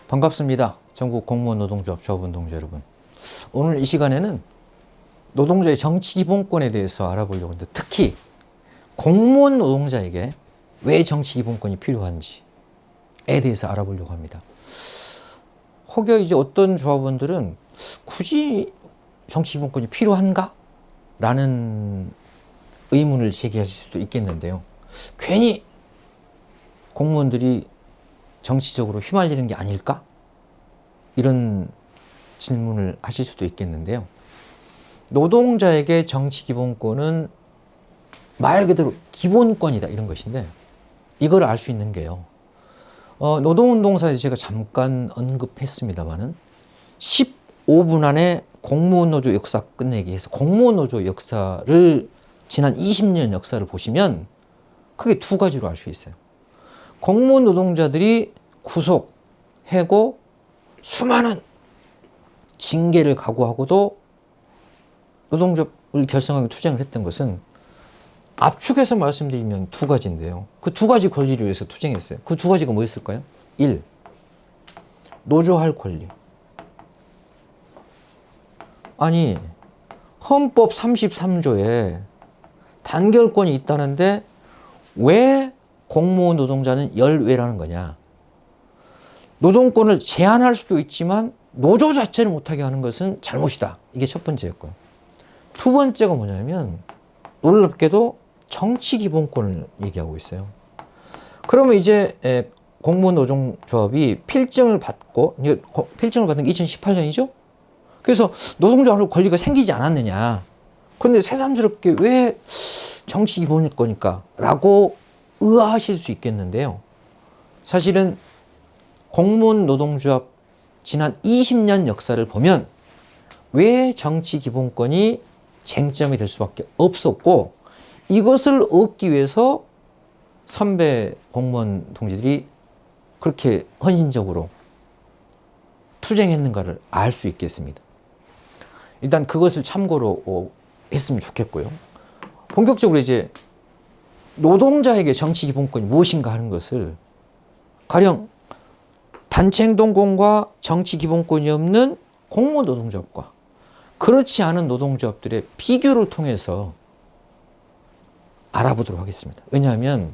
반갑습니다. 전국 공무원 노동조합 조합원 동지 여러분. 오늘 이 시간에는 노동자의 정치 기본권에 대해서 알아보려고 하는데, 특히 공무원 노동자에게 왜 정치 기본권이 필요한지에 대해서 알아보려고 합니다. 혹여 이제 어떤 조합원들은 굳이 정치 기본권이 필요한가? 라는 의문을 제기하실 수도 있겠는데요. 괜히 공무원들이 정치적으로 휘말리는 게 아닐까? 이런 질문을 하실 수도 있겠는데요. 노동자에게 정치 기본권은 말 그대로 기본권이다, 이런 것인데, 이걸 알 수 있는 게요. 노동운동사에서 제가 잠깐 언급했습니다만은 15분 안에 공무원 노조 역사 끝내기 해서 공무원 노조 역사를, 지난 20년 역사를 보시면 크게 두 가지로 알 수 있어요. 공무원 노동자들이 구속, 해고, 수많은 징계를 각오하고도 노동조합을 결성하고 투쟁을 했던 것은 압축해서 말씀드리면 두 가지인데요. 그 두 가지 권리를 위해서 투쟁했어요. 그 두 가지가 뭐였을까요? 1. 노조할 권리. 아니, 헌법 33조에 단결권이 있다는데 왜 공무원 노동자는 열외라는 거냐. 노동권을 제한할 수도 있지만 노조 자체를 못하게 하는 것은 잘못이다. 이게 첫 번째였고요. 두 번째가 뭐냐면 놀랍게도 정치 기본권을 얘기하고 있어요. 그러면 이제 공무원 노동조합이 필증을 받은 게 2018년이죠? 그래서 노동조합 권리가 생기지 않았느냐. 그런데 새삼스럽게 왜 정치 기본권일까? 라고 의아하실 수 있겠는데요. 사실은 공무원 노동조합 지난 20년 역사를 보면 왜 정치 기본권이 쟁점이 될 수밖에 없었고, 이것을 얻기 위해서 선배 공무원 동지들이 그렇게 헌신적으로 투쟁했는가를 알 수 있겠습니다. 일단 그것을 참고로 했으면 좋겠고요. 본격적으로 이제 노동자에게 정치 기본권이 무엇인가 하는 것을 가령 단체 행동권과 정치 기본권이 없는 공무원 노동조합과 그렇지 않은 노동조합들의 비교를 통해서 알아보도록 하겠습니다. 왜냐하면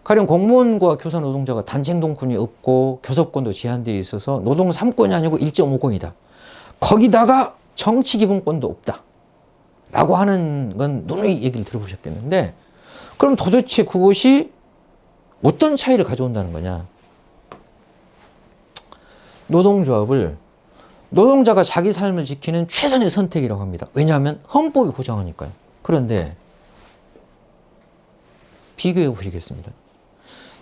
가령 공무원과 교사 노동자가 단체 행동권이 없고 교섭권도 제한되어 있어서 노동 3권이 아니고 1.50이다. 거기다가 정치 기본권도 없다. 라고 하는 건 누누이 얘기를 들어보셨겠는데, 그럼 도대체 그것이 어떤 차이를 가져온다는 거냐. 노동조합을 노동자가 자기 삶을 지키는 최선의 선택이라고 합니다. 왜냐하면 헌법이 보장하니까요. 그런데 비교해 보시겠습니다.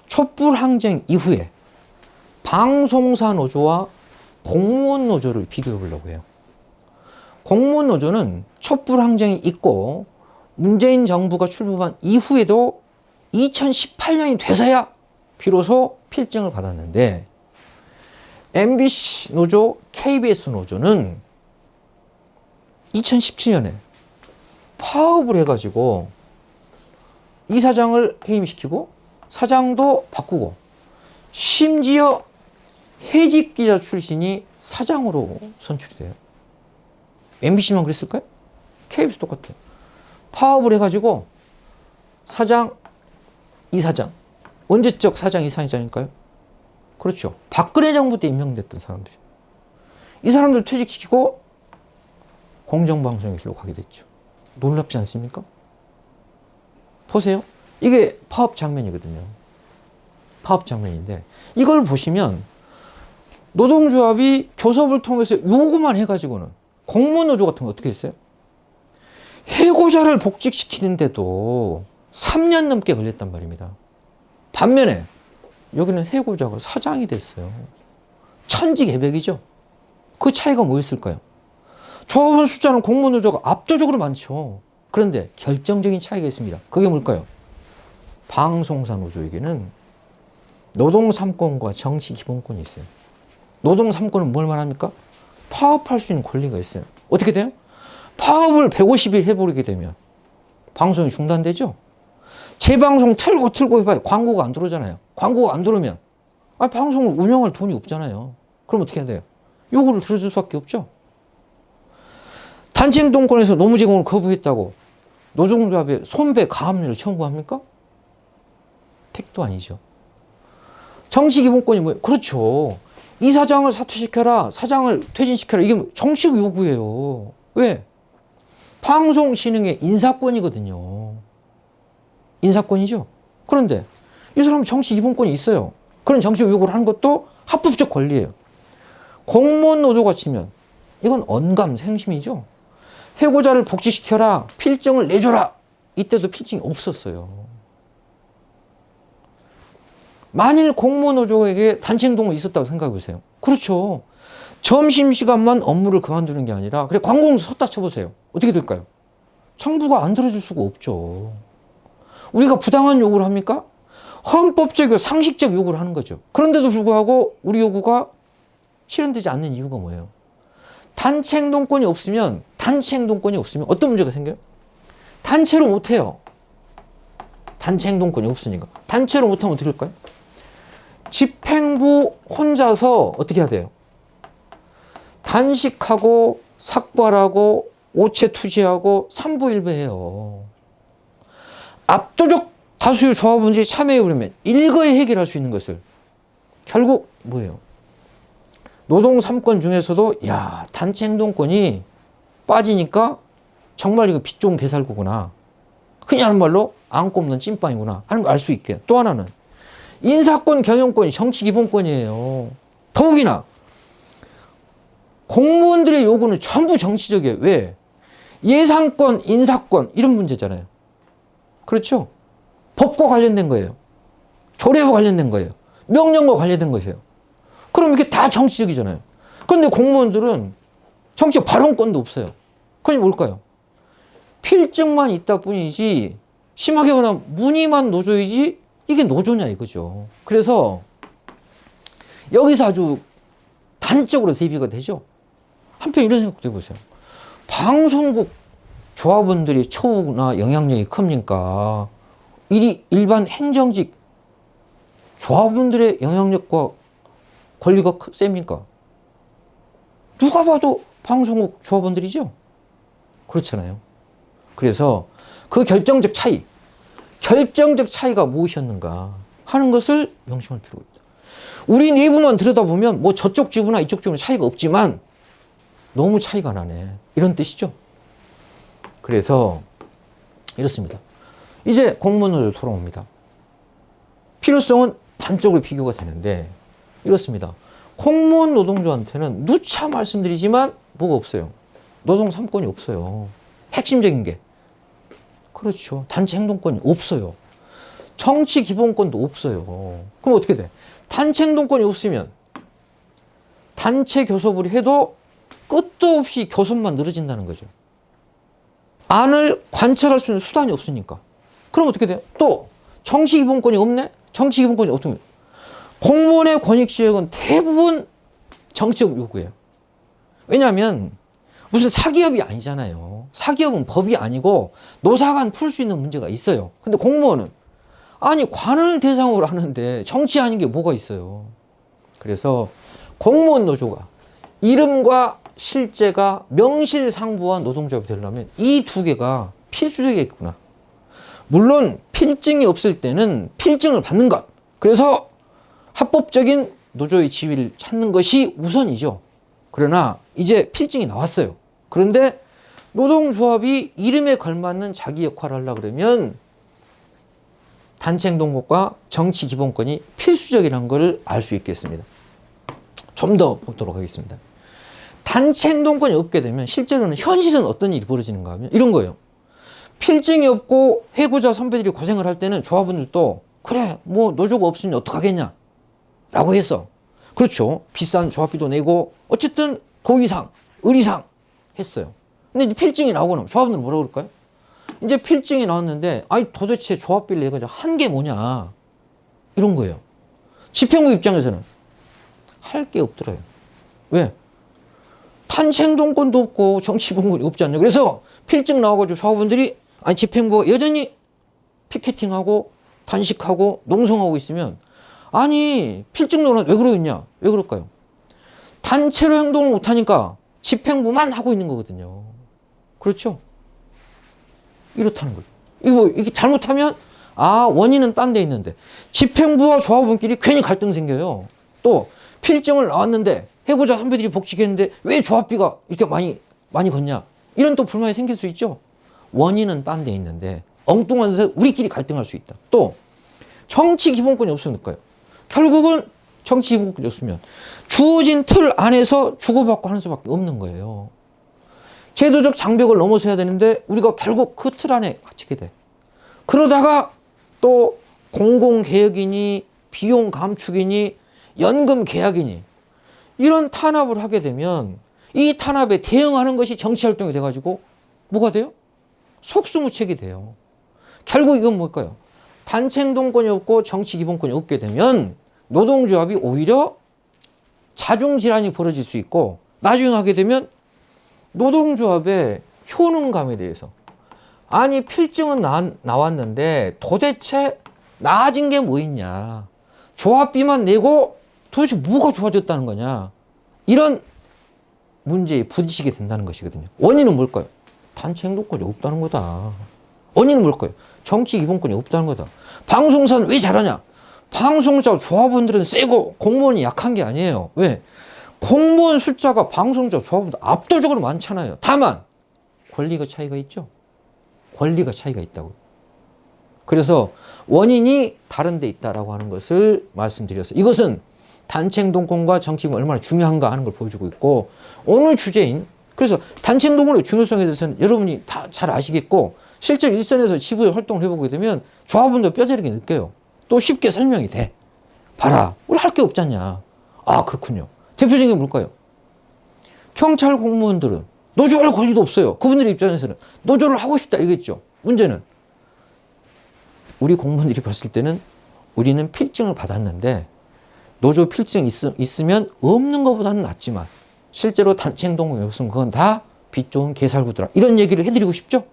촛불 항쟁 이후에 방송사 노조와 공무원 노조를 비교해 보려고 해요. 공무원 노조는 촛불 항쟁이 있고 문재인 정부가 출범한 이후에도 2018년이 돼서야 비로소 필증을 받았는데, MBC 노조, KBS 노조는 2017년에 파업을 해가지고 이사장을 해임시키고 사장도 바꾸고 심지어 해직 기자 출신이 사장으로 선출이 돼요. MBC만 그랬을까요? KBS 똑같아요. 파업을 해가지고 사장, 이사장, 언제적 사장, 이사장일까요? 그렇죠. 박근혜 정부 때 임명됐던 사람들. 이 사람들 퇴직시키고 공정방송의 길로 가게 됐죠. 놀랍지 않습니까? 보세요. 이게 파업 장면이거든요. 파업 장면인데, 이걸 보시면 노동조합이 교섭을 통해서 요구만 해가지고는 공무원 노조 같은 거 어떻게 했어요? 해고자를 복직시키는데도 3년 넘게 걸렸단 말입니다. 반면에 여기는 해고자가 사장이 됐어요. 천지개벽이죠. 그 차이가 뭐였을까요? 조합원 숫자는 공무원 노조가 압도적으로 많죠. 그런데 결정적인 차이가 있습니다. 그게 뭘까요? 방송사 노조에게는 노동 3권과 정치 기본권이 있어요. 노동 3권은 뭘 말합니까? 파업할 수 있는 권리가 있어요. 어떻게 돼요? 파업을 150일 해버리게 되면 방송이 중단되죠. 재방송 틀고 해봐요. 광고가 안 들어오잖아요. 광고가 안 들어오면 아, 방송을 운영할 돈이 없잖아요. 그럼 어떻게 해야 돼요? 요구를 들어줄 수밖에 없죠. 단체 행동권에서 노무 제공을 거부했다고 노동조합에 손배 가압류를 청구합니까? 택도 아니죠. 정치기본권이 뭐예요? 그렇죠. 이 사장을 사퇴시켜라, 사장을 퇴진시켜라. 이게 정치적 요구예요. 왜? 방송신흥의 인사권이거든요. 인사권이죠. 그런데 이 사람은 정치기본권이 있어요. 그런 정치적 요구를 하는 것도 합법적 권리예요. 공무원 노조가 치면 이건 언감생심이죠. 해고자를 복직시켜라, 필증을 내줘라. 이때도 필증이 없었어요. 만일 공무원 노조에게 단체 행동이 있었다고 생각해 보세요. 그렇죠. 점심시간만 업무를 그만두는 게 아니라 그래 관공서 섰다 쳐보세요. 어떻게 될까요? 정부가 안 들어줄 수가 없죠. 우리가 부당한 요구를 합니까? 헌법적, 상식적 요구를 하는 거죠. 그런데도 불구하고 우리 요구가 실현되지 않는 이유가 뭐예요? 단체 행동권이 없으면 어떤 문제가 생겨요? 단체로 못해요. 단체 행동권이 없으니까. 단체로 못하면 어떻게 할까요? 집행부 혼자서 어떻게 해야 돼요? 단식하고 삭발하고 오체 투지하고 삼부일배해요. 압도적 다수의 조합원들이 참여해버리면 일거에 해결할 수 있는 것을 결국 뭐예요? 노동 3권 중에서도 야, 단체 행동권이 빠지니까 정말 이거 빚 좋은 개살구구나. 그냥 하는 말로 안 꼽는 찐빵이구나 하는 걸 알 수 있게. 또 하나는 인사권, 경영권이 정치 기본권이에요. 더욱이나 공무원들의 요구는 전부 정치적이에요. 왜? 예산권, 인사권 이런 문제잖아요. 그렇죠? 법과 관련된 거예요. 조례와 관련된 거예요. 명령과 관련된 것이에요. 그럼 이게 다 정치적이잖아요. 그런데 공무원들은 정치적 발언권도 없어요. 그럼 뭘까요? 필증만 있다 뿐이지 심하게 말하면 문의만 노조이지 이게 노조냐 이거죠. 그래서 여기서 아주 단적으로 대비가 되죠. 한편 이런 생각도 해보세요. 방송국 조합원들이 처우나 영향력이 큽니까? 일반 행정직 조합원들의 영향력과 권리가 셉니까? 누가 봐도 방송국 조합원들이죠? 그렇잖아요. 그래서 그 결정적 차이가 무엇이었는가 하는 것을 명심할 필요가 있다. 우리 내부만 들여다보면 뭐 저쪽 지부나 이쪽 지부는 차이가 없지만 너무 차이가 나네. 이런 뜻이죠. 그래서 이렇습니다. 이제 공무원으로 돌아옵니다. 필요성은 단적으로 비교가 되는데 이렇습니다. 공무원 노동조한테는 누차 말씀드리지만 뭐가 없어요? 노동 3권이 없어요. 핵심적인 게. 그렇죠. 단체 행동권이 없어요. 정치 기본권도 없어요. 그럼 어떻게 돼? 단체 행동권이 없으면 단체 교섭을 해도 끝도 없이 교섭만 늘어진다는 거죠. 안을 관찰할 수 있는 수단이 없으니까. 그럼 어떻게 돼요? 또 정치 기본권이 없네? 정치 기본권이 어떻게 공무원의 권익지역은 대부분 정치적 요구예요. 왜냐하면 무슨 사기업이 아니잖아요. 사기업은 법이 아니고 노사간 풀 수 있는 문제가 있어요. 근데 공무원은 아니 관을 대상으로 하는데 정치 아닌 게 뭐가 있어요. 그래서 공무원 노조가 이름과 실제가 명실상부한 노동조합이 되려면 이 두 개가 필수적이겠구나. 물론 필증이 없을 때는 필증을 받는 것. 그래서 합법적인 노조의 지위를 찾는 것이 우선이죠. 그러나 이제 필증이 나왔어요. 그런데 노동조합이 이름에 걸맞는 자기 역할을 하려고 그러면 단체 행동권과 정치 기본권이 필수적이라는 것을 알 수 있겠습니다. 좀 더 보도록 하겠습니다. 단체 행동권이 없게 되면 실제로는 현실은 어떤 일이 벌어지는가 하면 이런 거예요. 필증이 없고 해고자 선배들이 고생을 할 때는 조합원들도 그래 뭐 노조가 없으니 어떡하겠냐 라고 해서 그렇죠. 비싼 조합비도 내고 어쨌든 고의상 의리상 했어요. 근데 이제 필증이 나오고 나면 조합원들은 뭐라고 그럴까요? 이제 필증이 나왔는데 아니 도대체 조합비를 내가지고 한 게 뭐냐 이런 거예요. 집행부 입장에서는 할 게 없더래요. 왜? 단체 행동권도 없고 정치 본권이 없지 않냐. 그래서 필증 나와가지고 조합원들이 아니 집행부가 여전히 피켓팅하고 단식하고 농성하고 있으면 아니, 필증론은 왜 그러고 있냐? 왜 그럴까요? 단체로 행동을 못하니까 집행부만 하고 있는 거거든요. 그렇죠? 이렇다는 거죠. 이게 잘못하면, 원인은 딴 데 있는데, 집행부와 조합원끼리 괜히 갈등 생겨요. 또, 필증을 나왔는데, 해고자 선배들이 복직했는데, 왜 조합비가 이렇게 많이 걷냐? 이런 또 불만이 생길 수 있죠? 원인은 딴 데 있는데, 엉뚱한 데서 우리끼리 갈등할 수 있다. 또, 정치 기본권이 없으니까요. 결국은 정치 기본권이 없으면 주어진 틀 안에서 주고받고 하는 수밖에 없는 거예요. 제도적 장벽을 넘어서야 되는데 우리가 결국 그 틀 안에 갇히게 돼. 그러다가 또 공공개혁이니 비용 감축이니 연금 계약이니 이런 탄압을 하게 되면 이 탄압에 대응하는 것이 정치활동이 돼가지고 뭐가 돼요? 속수무책이 돼요. 결국 이건 뭘까요? 단체 행동권이 없고 정치 기본권이 없게 되면 노동조합이 오히려 자중질환이 벌어질 수 있고 나중에 하게 되면 노동조합의 효능감에 대해서 아니 필증은 나왔는데 도대체 나아진 게 뭐 있냐. 조합비만 내고 도대체 뭐가 좋아졌다는 거냐. 이런 문제에 부딪히게 된다는 것이거든요. 원인은 뭘까요? 단체 행동권이 없다는 거다. 원인은 뭘까요? 정치 기본권이 없다는 거다. 방송사는 왜 잘하냐? 방송사 조합원들은 세고 공무원이 약한 게 아니에요. 왜? 공무원 숫자가 방송사 조합원보다 압도적으로 많잖아요. 다만 권리가 차이가 있죠. 권리가 차이가 있다고. 그래서 원인이 다른 데 있다라고 하는 것을 말씀드렸어요. 이것은 단체 행동권과 정치가 얼마나 중요한가 하는 걸 보여주고 있고 오늘 주제인 그래서 단체 행동권의 중요성에 대해서는 여러분이 다 잘 아시겠고 실제 일선에서 지부에 활동을 해보게 되면 조합원도 뼈저리게 느껴요. 또 쉽게 설명이 돼. 봐라. 우리 할 게 없잖냐. 그렇군요. 대표적인 게 뭘까요? 경찰 공무원들은 노조할 권리도 없어요. 그분들 입장에서는 노조를 하고 싶다 이거겠죠. 문제는 우리 공무원들이 봤을 때는 우리는 필증을 받았는데 노조 필증 있으면 없는 것보다는 낫지만 실제로 단체 행동이 없으면 그건 다 빛 좋은 개살구더라. 이런 얘기를 해드리고 싶죠?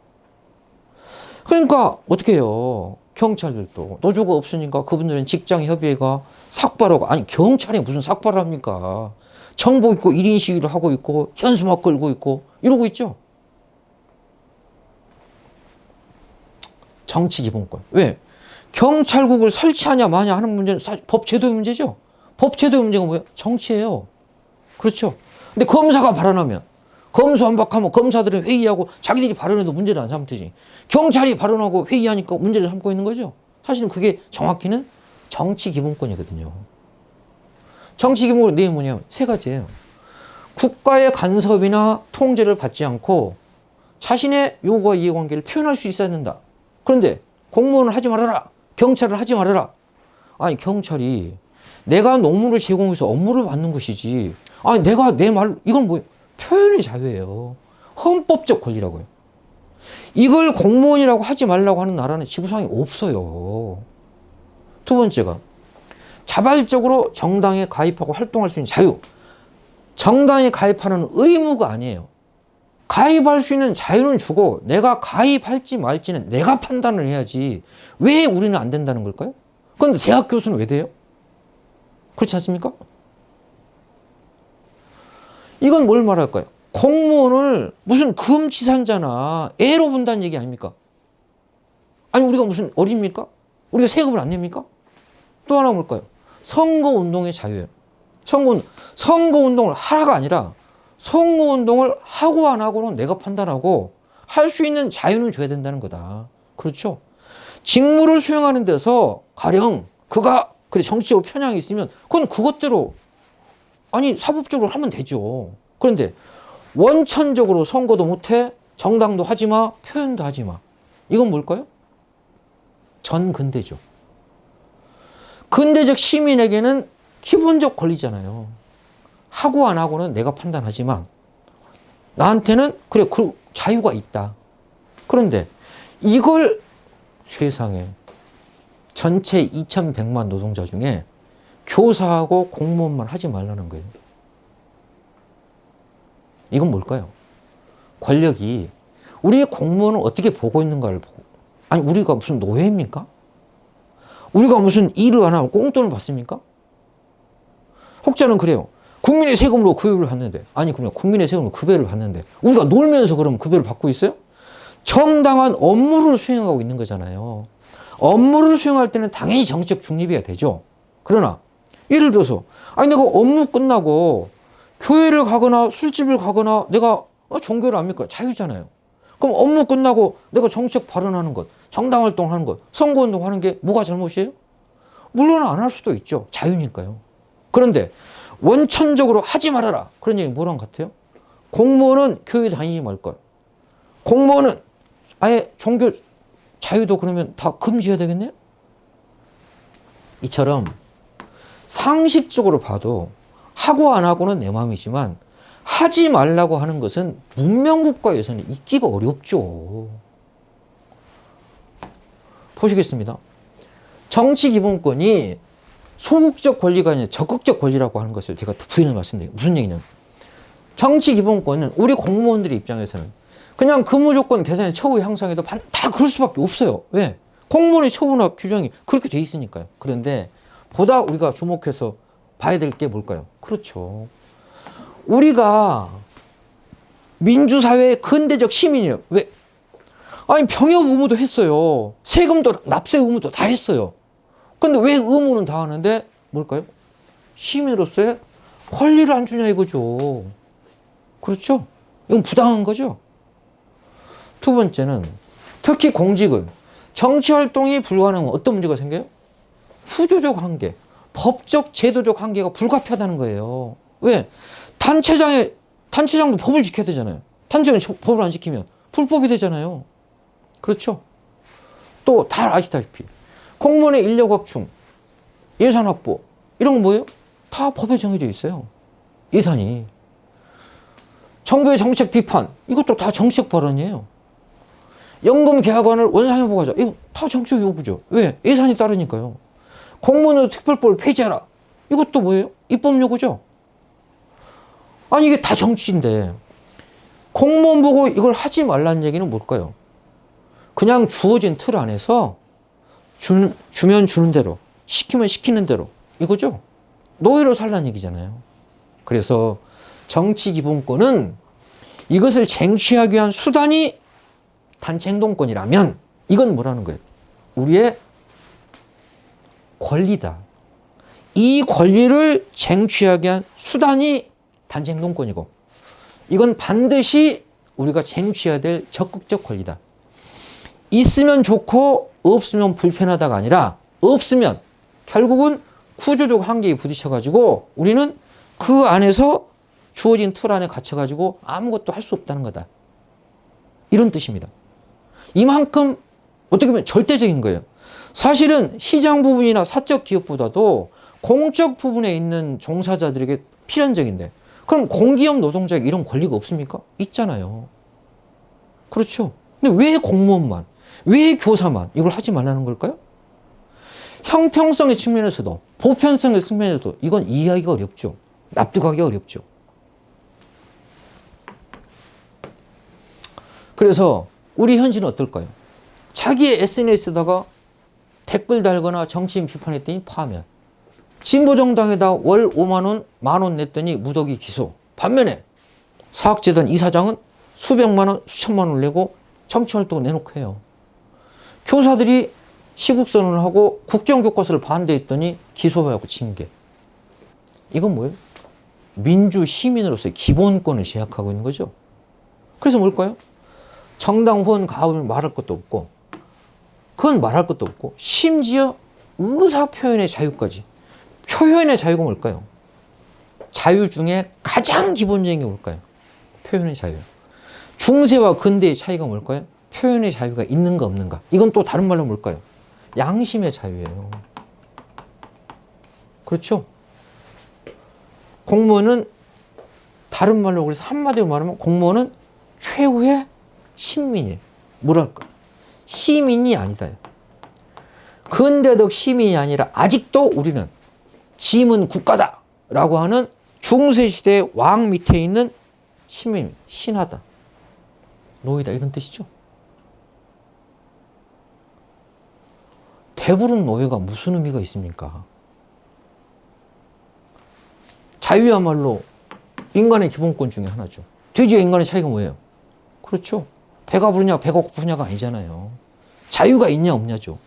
그러니까 어떻게 해요? 경찰들도 노조가 없으니까 그분들은 직장협의회가 삭발하고 아니 경찰이 무슨 삭발을 합니까? 정복 입고 1인 시위를 하고 있고 현수막 걸고 있고 이러고 있죠. 정치 기본권. 왜? 경찰국을 설치하냐 마냐 하는 문제는 법 제도의 문제죠. 법 제도의 문제가 뭐예요? 정치예요. 그렇죠. 근데 검사가 발언하면 검수완박하면 검사들은 회의하고 자기들이 발언해도 문제를 안 삼듯이 경찰이 발언하고 회의하니까 문제를 삼고 있는 거죠. 사실은 그게 정확히는 정치 기본권이거든요. 정치 기본권 내용이 뭐냐면 세 가지예요. 국가의 간섭이나 통제를 받지 않고 자신의 요구와 이해관계를 표현할 수 있어야 된다. 그런데 공무원은 하지 말아라. 경찰은 하지 말아라. 아니 경찰이 내가 노무를 제공해서 업무를 받는 것이지. 아니 내가 내 말 이건 뭐예요? 표현의 자유예요. 헌법적 권리라고요. 이걸 공무원이라고 하지 말라고 하는 나라는 지구상에 없어요. 두 번째가 자발적으로 정당에 가입하고 활동할 수 있는 자유. 정당에 가입하는 의무가 아니에요. 가입할 수 있는 자유는 주고 내가 가입할지 말지는 내가 판단을 해야지 왜 우리는 안 된다는 걸까요? 그런데 대학 교수는 왜 돼요? 그렇지 않습니까? 이건 뭘 말할까요? 공무원을 무슨 금치산자나 애로 본다는 얘기 아닙니까? 아니 우리가 무슨 어립니까? 우리가 세금을 안 냅니까? 또 하나 뭘까요? 선거운동의 자유예요. 선거운동을 하라가 아니라 선거운동을 하고 안 하고는 내가 판단하고 할 수 있는 자유는 줘야 된다는 거다. 그렇죠? 직무를 수행하는 데서 가령 그가 그래 정치적 편향이 있으면 그건 그것대로 아니 사법적으로 하면 되죠. 그런데 원천적으로 선거도 못해 정당도 하지 마 표현도 하지 마. 이건 뭘까요? 전근대죠. 근대적 시민에게는 기본적 권리잖아요. 하고 안 하고는 내가 판단하지만 나한테는 그래 그 자유가 있다. 그런데 이걸 세상에 전체 2,100만 노동자 중에 교사하고 공무원만 하지 말라는 거예요. 이건 뭘까요? 권력이 우리 공무원을 어떻게 보고 있는가를 보고 아니 우리가 무슨 노예입니까? 우리가 무슨 일을 안 하면 꽁돈을 받습니까? 혹자는 그래요. 국민의 세금으로 급여를 받는데, 아니 그러면 국민의 세금으로 급여를 받는데 우리가 놀면서 그러면 급여를 받고 있어요? 정당한 업무를 수행하고 있는 거잖아요. 업무를 수행할 때는 당연히 정치적 중립이어야 되죠. 그러나 예를 들어서 아니 내가 업무 끝나고 교회를 가거나 술집을 가거나 내가 종교를 합니까? 자유잖아요. 그럼 업무 끝나고 내가 정치적 발언하는 것, 정당 활동하는 것, 선거운동하는 게 뭐가 잘못이에요? 물론 안 할 수도 있죠. 자유니까요. 그런데 원천적으로 하지 말아라. 그런 얘기 뭐랑 같아요? 공무원은 교회 다니지 말 거야. 공무원은 아예 종교 자유도 그러면 다 금지해야 되겠네요? 이처럼 상식적으로 봐도 하고 안 하고는 내 마음이지만 하지 말라고 하는 것은 문명국가에서는 있기가 어렵죠. 보시겠습니다. 정치기본권이 소극적 권리가 아니라 적극적 권리라고 하는 것을 제가 부연을 말씀드려요. 무슨 얘기냐면 정치기본권은 우리 공무원들의 입장에서는 그냥 근무조건 개선의 처우 향상에도 다 그럴 수밖에 없어요. 왜? 공무원의 처우나 규정이 그렇게 돼 있으니까요. 그런데 보다 우리가 주목해서 봐야 될 게 뭘까요? 그렇죠. 우리가 민주사회의 근대적 시민이에요. 왜? 아니 병역 의무도 했어요. 세금도 납세 의무도 다 했어요. 근데 왜 의무는 다 하는데 뭘까요? 시민으로서의 권리를 안 주냐 이거죠. 그렇죠? 이건 부당한 거죠. 두 번째는 특히 공직은 정치활동이 불가능하면 어떤 문제가 생겨요? 후조적 한계, 법적 제도적 한계가 불가피하다는 거예요. 왜? 단체장도 법을 지켜야 되잖아요. 단체장이 법을 안 지키면 불법이 되잖아요. 그렇죠? 또 다 아시다시피 공무원의 인력 확충, 예산 확보 이런 건 뭐예요? 다 법에 정해져 있어요. 예산이. 정부의 정책 비판 이것도 다 정책 발언이에요. 연금 개혁안을 원상회복하자 이거 다 정책 요구죠. 왜? 예산이 따르니까요. 공무원의 특별법을 폐지하라 이것도 뭐예요? 입법 요구죠. 아니 이게 다 정치인데 공무원 보고 이걸 하지 말라는 얘기는 뭘까요? 그냥 주어진 틀 안에서 주면 주는 대로 시키면 시키는 대로 이거죠. 노예로 살라는 얘기잖아요. 그래서 정치기본권은 이것을 쟁취하기 위한 수단이 단체행동권이라면 이건 뭐라는 거예요? 우리의 권리다. 이 권리를 쟁취하기 위한 수단이 단체행동권이고 이건 반드시 우리가 쟁취해야 될 적극적 권리다. 있으면 좋고 없으면 불편하다가 아니라 없으면 결국은 구조적 한계에 부딪혀가지고 우리는 그 안에서 주어진 틀 안에 갇혀가지고 아무것도 할 수 없다는 거다. 이런 뜻입니다. 이만큼 어떻게 보면 절대적인 거예요. 사실은 시장 부분이나 사적 기업보다도 공적 부분에 있는 종사자들에게 필연적인데 그럼 공기업 노동자에게 이런 권리가 없습니까? 있잖아요. 그렇죠. 근데 왜 공무원만, 왜 교사만 이걸 하지 말라는 걸까요? 형평성의 측면에서도 보편성의 측면에서도 이건 이해하기가 어렵죠. 납득하기가 어렵죠. 그래서 우리 현실은 어떨까요? 자기의 SNS에다가 댓글 달거나 정치인 비판했더니 파면, 진보정당에다 월 5만 원, 10,000원 냈더니 무더기 기소. 반면에 사학재단 이사장은 수백만 원, 수천만 원을 내고 정치활동을 내놓고 해요. 교사들이 시국선언을 하고 국정교과서를 반대했더니 기소하고 징계. 이건 뭐예요? 민주 시민으로서의 기본권을 제약하고 있는 거죠. 그래서 뭘까요? 정당 후원 가입을 말할 것도 없고 그건 말할 것도 없고 심지어 의사표현의 자유까지. 표현의 자유가 뭘까요? 자유 중에 가장 기본적인 게 뭘까요? 표현의 자유. 중세와 근대의 차이가 뭘까요? 표현의 자유가 있는가 없는가. 이건 또 다른 말로 뭘까요? 양심의 자유예요. 그렇죠? 공무원은 다른 말로 그래서 한마디로 말하면 공무원은 최후의 신민이에요. 뭐랄까? 시민이 아니다. 근대적 시민이 아니라 아직도 우리는 짐은 국가다라고 하는 중세시대의 왕 밑에 있는 신민, 신하다, 노예다 이런 뜻이죠. 배부른 노예가 무슨 의미가 있습니까? 자유야말로 인간의 기본권 중에 하나죠. 돼지와 인간의 차이가 뭐예요? 그렇죠. 배가 부르냐 배가 고프냐가 아니잖아요. 자유가 있냐 없냐죠.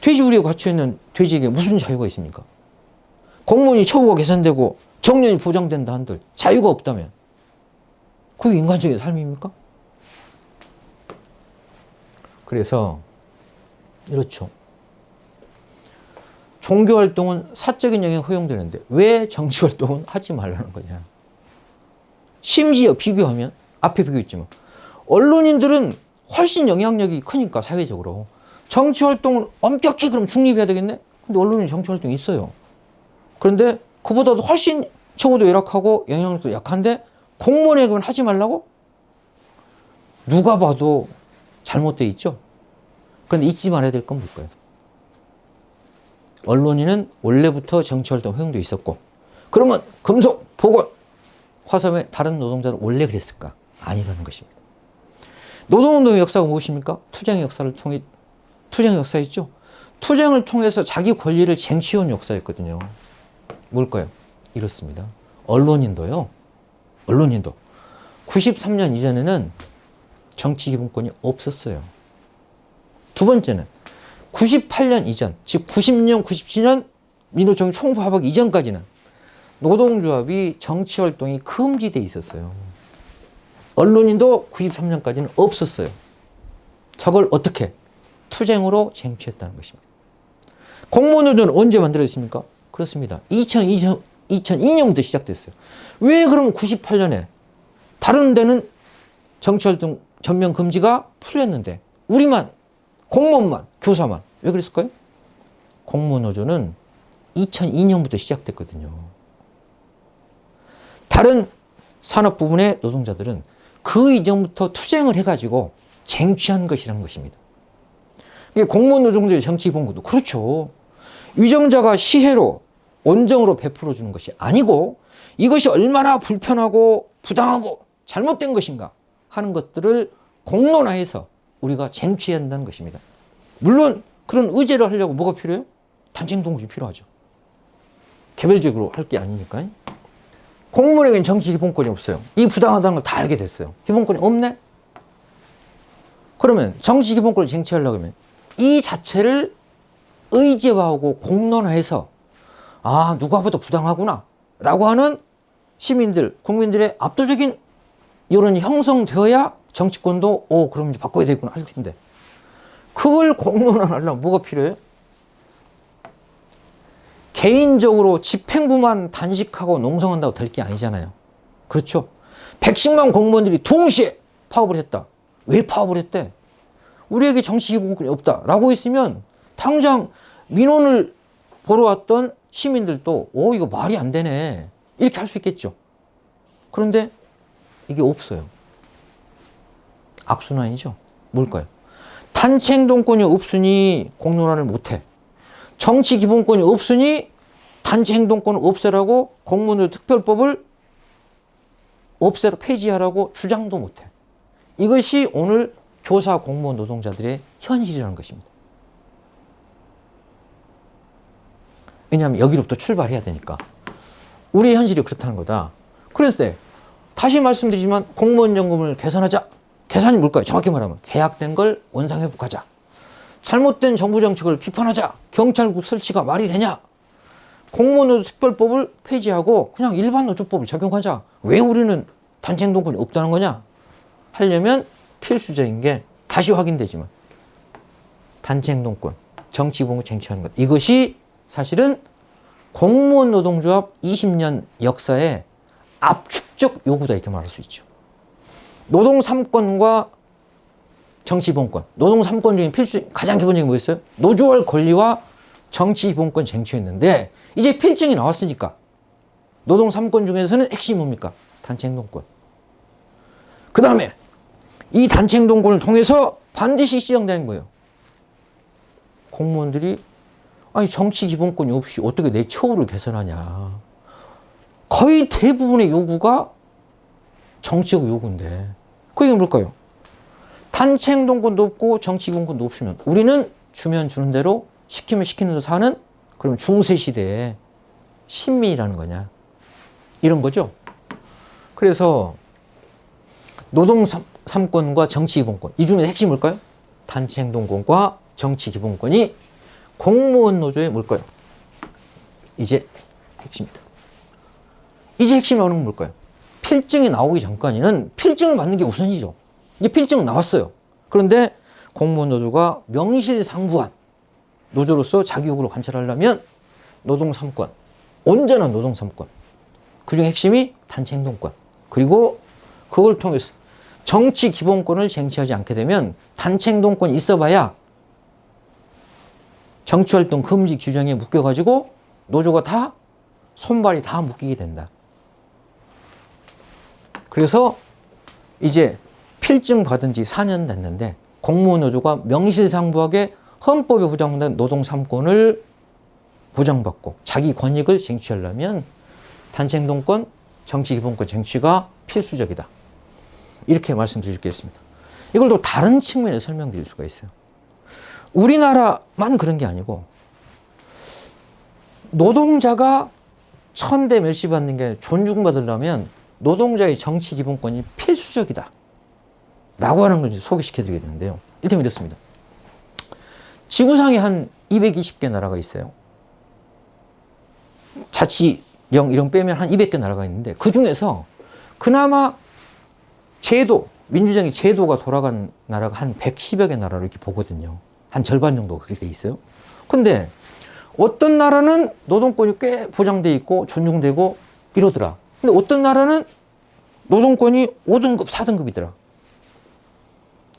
돼지우리에 갇혀있는 돼지에게 무슨 자유가 있습니까? 공무원이 처우가 개선되고 정년이 보장된다 한들 자유가 없다면 그게 인간적인 삶입니까? 그래서 이렇죠. 종교활동은 사적인 영역에 허용되는데 왜 정치활동은 하지 말라는 거냐. 심지어 비교하면 앞에 비교했지만 언론인들은 훨씬 영향력이 크니까 사회적으로 정치활동을 엄격히 그럼 중립해야 되겠네? 근데 언론인 정치활동이 있어요. 그런데 그보다도 훨씬 처우도 열악하고 영향력도 약한데 공무원에게는 하지 말라고? 누가 봐도 잘못돼 있죠? 그런데 잊지 말아야 될 건 뭘까요? 언론인은 원래부터 정치활동 허용돼 있었고 그러면 금속, 보건, 화섬의 다른 노동자들은 원래 그랬을까? 아니라는 것입니다. 노동운동의 역사가 무엇입니까? 투쟁의 역사를 통해 투쟁의 역사였죠. 투쟁을 통해서 자기 권리를 쟁취해온 역사였거든요. 뭘까요? 이렇습니다. 언론인도 93년 이전에는 정치 기본권이 없었어요. 두 번째는 98년 이전, 즉 90년, 97년 민노총 총파업 이전까지는 노동조합이 정치활동이 금지되어 있었어요. 언론인도 93년까지는 없었어요. 저걸 어떻게? 투쟁으로 쟁취했다는 것입니다. 공무원노조는 언제 만들어졌습니까? 그렇습니다. 2002년부터 시작됐어요. 왜 그러면 98년에 다른 데는 정치활동 전면 금지가 풀렸는데 우리만, 공무원만, 교사만 왜 그랬을까요? 공무원노조는 2002년부터 시작됐거든요. 다른 산업 부분의 노동자들은 그 이전부터 투쟁을 해가지고 쟁취한 것이라는 것입니다. 공무원 노동자의 정치 기본권도 그렇죠. 위정자가 시혜로 온정으로 베풀어 주는 것이 아니고 이것이 얼마나 불편하고 부당하고 잘못된 것인가 하는 것들을 공론화해서 우리가 쟁취해야 한다는 것입니다. 물론 그런 의제를 하려고 뭐가 필요해요? 단체 행동이 필요하죠. 개별적으로 할 게 아니니까. 공무원에게는 정치 기본권이 없어요. 이 부당하다는 걸 다 알게 됐어요. 기본권이 없네? 그러면 정치 기본권을 쟁취하려고 하면 이 자체를 의제화하고 공론화해서 아, 누가 봐도 부당하구나 라고 하는 시민들, 국민들의 압도적인 여론이 형성되어야 정치권도 그럼 이제 바꿔야 되겠구나 할 텐데 그걸 공론화하려면 뭐가 필요해요? 개인적으로 집행부만 단식하고 농성한다고 될 게 아니잖아요. 그렇죠? 110만 공무원들이 동시에 파업을 했다. 왜 파업을 했대? 우리에게 정치 기본권이 없다라고 했으면 당장 민원을 보러 왔던 시민들도 이거 말이 안 되네 이렇게 할 수 있겠죠. 그런데 이게 없어요. 악순환이죠. 뭘까요? 단체 행동권이 없으니 공론화를 못해. 정치 기본권이 없으니 단체 행동권을 없애라고 공무원들 특별법을 폐지하라고 주장도 못해. 이것이 오늘 교사 공무원 노동자들의 현실이라는 것입니다. 왜냐하면 여기로부터 출발해야 되니까. 우리의 현실이 그렇다는 거다. 그래서 다시 말씀드리지만 공무원연금을 개선하자. 개선이 뭘까요? 정확히 말하면 계약된 걸 원상회복하자. 잘못된 정부 정책을 비판하자. 경찰국 설치가 말이 되냐? 공무원노조 특별법을 폐지하고 그냥 일반 노조법을 적용하자. 왜 우리는 단체 행동권이 없다는 거냐? 하려면 필수적인 게 다시 확인되지만 단체 행동권, 정치 기본권 쟁취하는 것. 이것이 사실은 공무원 노동조합 20년 역사의 압축적 요구다 이렇게 말할 수 있죠. 노동 3권과 정치 기본권, 노동 3권 중에 가장 기본적인 게 뭐였어요? 노조할 권리와 정치 기본권 쟁취했는데 이제 필증이 나왔으니까 노동 3권 중에서는 핵심이 뭡니까? 단체 행동권. 그 다음에 이 단체 행동권을 통해서 반드시 시정되는 거예요. 공무원들이 아니 정치 기본권이 없이 어떻게 내 처우를 개선하냐. 거의 대부분의 요구가 정치적 요구인데 그게 뭘까요? 단체 행동권도 없고 정치 기본권도 없으면 우리는 주면 주는 대로 시키면 시키는 대로 사는 그럼 중세 시대의 신민이라는 거냐 이런 거죠. 그래서 노동 3권과 정치 기본권 이 중에 핵심이 뭘까요? 단체 행동권과 정치 기본권이 공무원 노조의 뭘까요? 이제 핵심이다. 이제 핵심이 나오는 건 뭘까요? 필증이 나오기 전까지는 필증을 맞는 게 우선이죠. 이제 필증은 나왔어요. 그런데 공무원 노조가 명실상부한 노조로서 자기 요구를 관철하려면 노동 3권, 온전한 노동 3권. 그중에 핵심이 단체 행동권. 그리고 그걸 통해서 정치 기본권을 쟁취하지 않게 되면 단체 행동권이 있어봐야 정치활동 금지 규정에 묶여가지고 노조가 다 손발이 다 묶이게 된다. 그래서 이제 필증 받은 지 4년 됐는데 공무원 노조가 명실상부하게 헌법에 보장된 노동 3권을 보장받고 자기 권익을 쟁취하려면 단체 행동권, 정치 기본권 쟁취가 필수적이다. 이렇게 말씀드리겠습니다. 이걸 또 다른 측면에 설명드릴 수가 있어요. 우리나라만 그런 게 아니고 노동자가 천대 멸시 받는 게 존중받으려면 노동자의 정치 기본권이 필수적이다. 라고 하는 걸 소개시켜 드리겠는데요. 이를테면 이렇습니다. 지구상에 한 220개 나라가 있어요. 자치령 이런 빼면 한 200개 나라가 있는데 그 중에서 그나마 제도, 민주적인 제도가 돌아간 나라가 한 110여 개 나라로 이렇게 보거든요. 한 절반 정도가 그렇게 돼 있어요. 근데 어떤 나라는 노동권이 꽤 보장돼 있고 존중되고 이러더라. 근데 어떤 나라는 노동권이 5등급, 4등급이더라.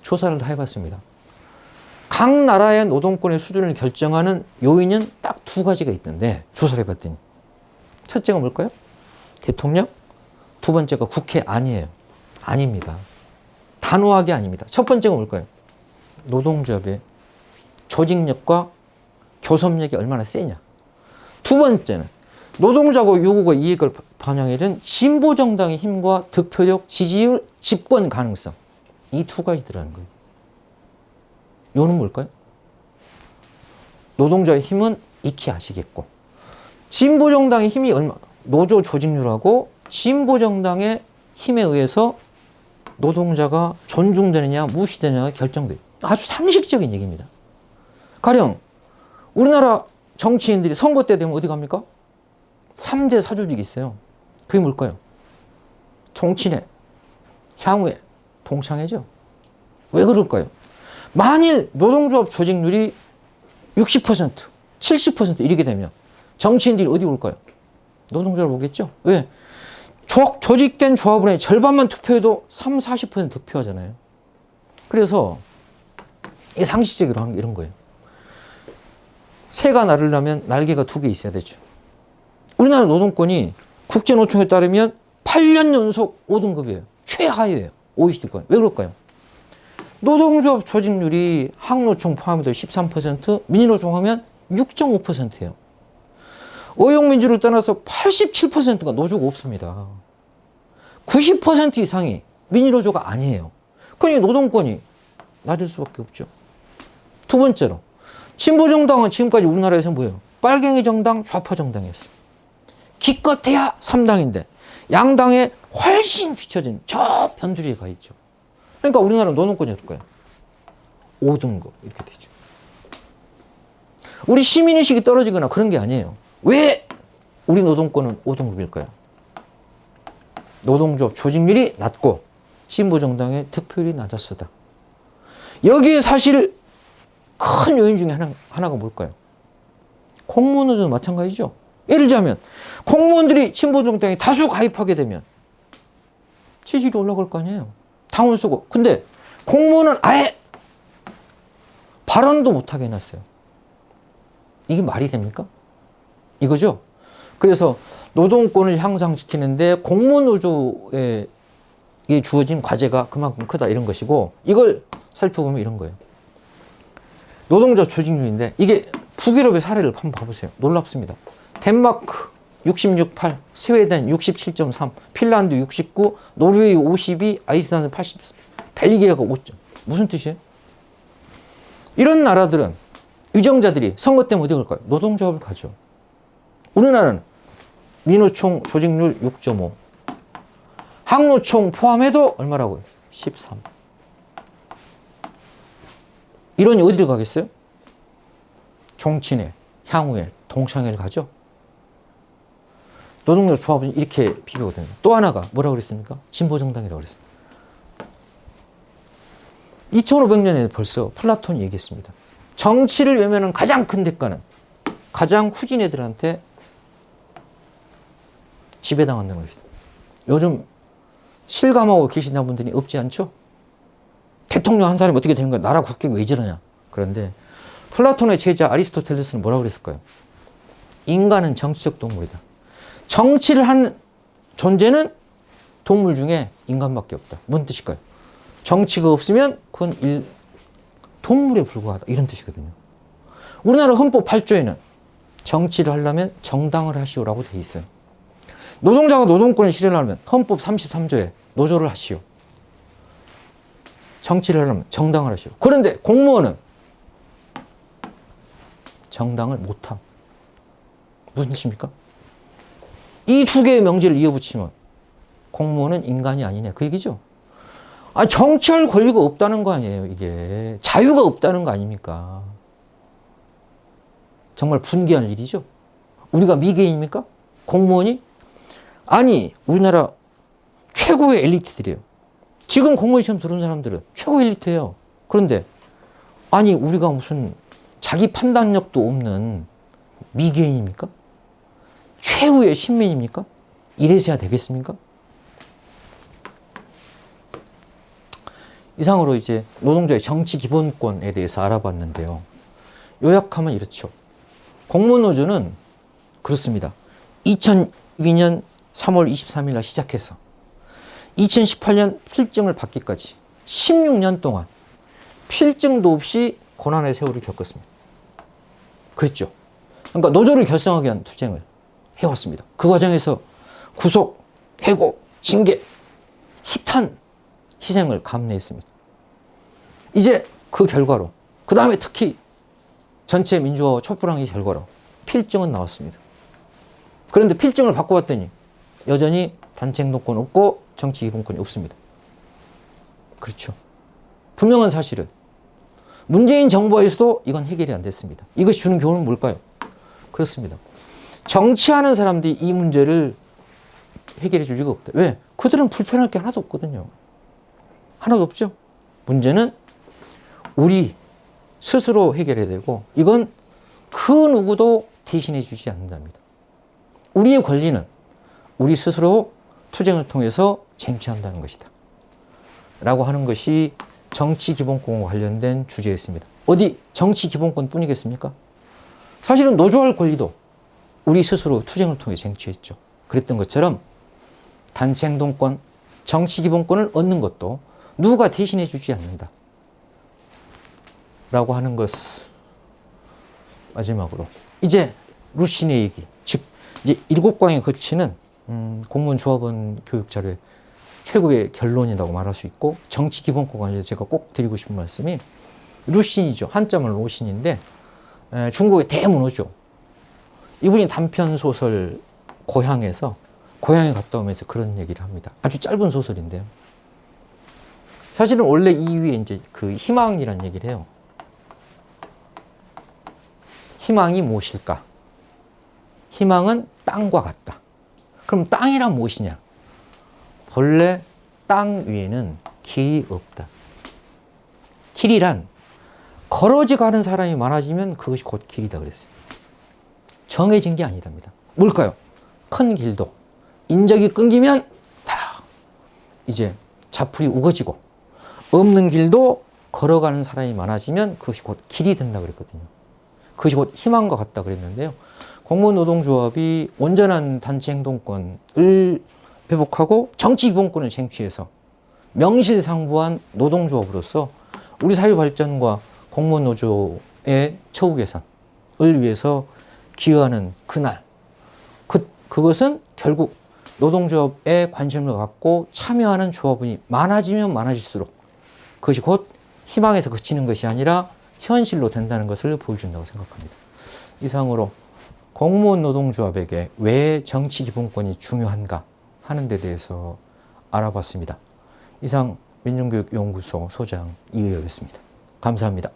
조사를 다 해봤습니다. 각 나라의 노동권의 수준을 결정하는 요인은 딱 두 가지가 있던데 조사를 해봤더니 첫째가 뭘까요? 대통령? 두 번째가 국회 아니에요. 아닙니다. 단호하게 아닙니다. 첫 번째가 뭘까요? 노동조합의 조직력과 교섭력이 얼마나 세냐. 두 번째는 노동자가 요구가 이익을 반영해준 진보정당의 힘과 득표력, 지지율, 집권 가능성. 이 두 가지 들어가는 거예요. 요는 뭘까요? 노동자의 힘은 익히 아시겠고 진보정당의 힘이 얼마 노조 조직률하고 진보정당의 힘에 의해서 노동자가 존중되느냐 무시되느냐가 결정돼요. 아주 상식적인 얘기입니다. 가령 우리나라 정치인들이 선거 때 되면 어디 갑니까? 3대 사조직이 있어요. 그게 뭘까요? 정치회, 향후회, 동창회죠. 왜 그럴까요? 만일 노동조합 조직률이 60%, 70% 이렇게 되면 정치인들이 어디 올까요? 노동조합을 오겠죠. 왜? 조직된 조합원의 절반만 투표해도 3, 40% 득표하잖아요. 그래서 이게 상식적으로 하는 게 이런 거예요. 새가 날으려면 날개가 2개 있어야 되죠. 우리나라 노동권이 국제노총에 따르면 8년 연속 5등급이에요. 최하위예요. OECD권. 왜 그럴까요? 노동조합 조직률이 항노총 포함해도 13%, 민주노총 하면 6.5%예요. 의용민주를 떠나서 87%가 노조가 없습니다. 90% 이상이 민주노조가 아니에요. 그러니 노동권이 낮을 수밖에 없죠. 두 번째로 진보정당은 지금까지 우리나라에서 뭐예요? 빨갱이 정당, 좌파 정당이었어요. 기껏해야 3당인데 양당에 훨씬 뒤처진 저 변두리에 가 있죠. 그러니까 우리나라 노동권이 어떨까요? 5등급 이렇게 되죠. 우리 시민의식이 떨어지거나 그런 게 아니에요. 왜 우리 노동권은 5등급일까요? 노동조합 조직률이 낮고 진보정당의 득표율이 낮았어다. 여기에 사실 큰 요인 중에 하나가 뭘까요? 공무원들도 마찬가지죠. 예를 들자면 공무원들이 진보정당에 다수 가입하게 되면 지지율이 올라갈 거 아니에요. 당원 쓰고. 근데 공무원은 아예 발언도 못하게 해놨어요. 이게 말이 됩니까? 이거죠. 그래서 노동권을 향상시키는데 공무원 노조에 주어진 과제가 그만큼 크다 이런 것이고 이걸 살펴보면 이런 거예요. 노동자 조직률인데 이게 북유럽의 사례를 한번 봐보세요. 놀랍습니다. 덴마크 66.8, 스웨덴 67.3, 핀란드 69, 노르웨이 52, 아이슬란드 80, 벨기에가 5점. 무슨 뜻이에요? 이런 나라들은 유정자들이 선거 때문에 어디 갈까요? 노동조합을 가죠. 우리나라는 민노총 조직률 6.5, 항노총 포함해도 얼마라고요? 13. 이러니 어디를 가겠어요? 종친회, 향후회, 동창회를 가죠. 노동조 조합은 이렇게 비교거든요. 또 하나가 뭐라고 그랬습니까? 진보정당이라고 그랬어요. 2500년에 벌써 플라톤이 얘기했습니다. 정치를 외면하는 가장 큰 대가는 가장 후진 애들한테 지배당한다는 것이다. 요즘 실감하고 계시는 분들이 없지 않죠? 대통령 한 사람이 어떻게 되는 거야? 나라 국격이 왜 저러냐? 그런데 플라톤의 제자 아리스토텔레스는 뭐라고 그랬을까요? 인간은 정치적 동물이다. 정치를 하는 존재는 동물 중에 인간밖에 없다. 뭔 뜻일까요? 정치가 없으면 그건 동물에 불과하다. 이런 뜻이거든요. 우리나라 헌법 8조에는 정치를 하려면 정당을 하시오라고 되어 있어요. 노동자가 노동권을 실현하려면 헌법 33조에 노조를 하시오. 정치를 하려면 정당을 하시오. 그런데 공무원은 정당을 못함. 무슨 뜻입니까? 이 두 개의 명제를 이어붙이면 공무원은 인간이 아니네. 그 얘기죠. 정치할 권리가 없다는 거 아니에요, 이게. 자유가 없다는 거 아닙니까? 정말 분개할 일이죠. 우리가 미개인입니까? 공무원이? 아니, 우리나라 최고의 엘리트들이에요. 지금 공무원 시험 들은 사람들은 최고 엘리트예요. 그런데 아니, 우리가 무슨 자기 판단력도 없는 미개인입니까? 최후의 신민입니까? 이래서야 되겠습니까? 이상으로 이제 노동자의 정치 기본권에 대해서 알아봤는데요. 요약하면 이렇죠. 공무노조는 그렇습니다. 2002년 3월 23일 날 시작해서 2018년 필증을 받기까지 16년 동안 필증도 없이 고난의 세월을 겪었습니다. 그랬죠. 그러니까 노조를 결성하기 위한 투쟁을 해왔습니다. 그 과정에서 구속, 해고, 징계, 숱한 희생을 감내했습니다. 이제 그 결과로, 그 다음에 특히 전체 민주화와 촛불항의 결과로 필증은 나왔습니다. 그런데 필증을 바꿔봤더니 여전히 단체 행동권 없고 정치 기본권이 없습니다. 그렇죠. 분명한 사실은 문재인 정부에서도 이건 해결이 안 됐습니다. 이것이 주는 교훈은 뭘까요? 그렇습니다. 정치하는 사람들이 이 문제를 해결해 줄 리가 없다. 왜? 그들은 불편할 게 하나도 없거든요. 하나도 없죠. 문제는 우리 스스로 해결해야 되고 이건 그 누구도 대신해 주지 않는답니다. 우리의 권리는 우리 스스로 투쟁을 통해서 쟁취한다는 것이다. 라고 하는 것이 정치 기본권과 관련된 주제였습니다. 어디 정치 기본권 뿐이겠습니까? 사실은 노조할 권리도 우리 스스로 투쟁을 통해 쟁취했죠. 그랬던 것처럼 단체 행동권, 정치 기본권을 얻는 것도 누가 대신해 주지 않는다. 라고 하는 것. 마지막으로 이제 루신의 얘기, 즉 이제 7강에 거치는 공무원 조합원 교육 자료의 최고의 결론이라고 말할 수 있고, 정치 기본권 관련해서 제가 꼭 드리고 싶은 말씀이 루신이죠. 한자말 루신인데 중국의 대문호죠. 이분이 단편 소설 고향에서 고향에 갔다 오면서 그런 얘기를 합니다. 아주 짧은 소설인데요. 사실은 원래 이 위에 이제 그 희망이라는 얘기를 해요. 희망이 무엇일까? 희망은 땅과 같다. 그럼 땅이란 무엇이냐? 본래 땅 위에는 길이 없다. 길이란 걸어지 가는 사람이 많아지면 그것이 곧 길이다 그랬어요. 정해진 게 아니답니다. 뭘까요? 큰 길도 인적이 끊기면 다 이제 자풀이 우거지고, 없는 길도 걸어가는 사람이 많아지면 그것이 곧 길이 된다 그랬거든요. 그것이 곧 희망과 같다 그랬는데요. 공무원 노동조합이 온전한 단체 행동권을 회복하고 정치 기본권을 쟁취해서 명실상부한 노동조합으로서 우리 사회 발전과 공무원 노조의 처우 개선을 위해서 기여하는 그날, 그것은 결국 노동조합에 관심을 갖고 참여하는 조합원이 많아지면 많아질수록 그것이 곧 희망에서 그치는 것이 아니라 현실로 된다는 것을 보여준다고 생각합니다. 이상으로 공무원 노동조합에게 왜 정치기본권이 중요한가 하는 데 대해서 알아봤습니다. 이상 민중교육연구소 소장 이의였습니다. 감사합니다.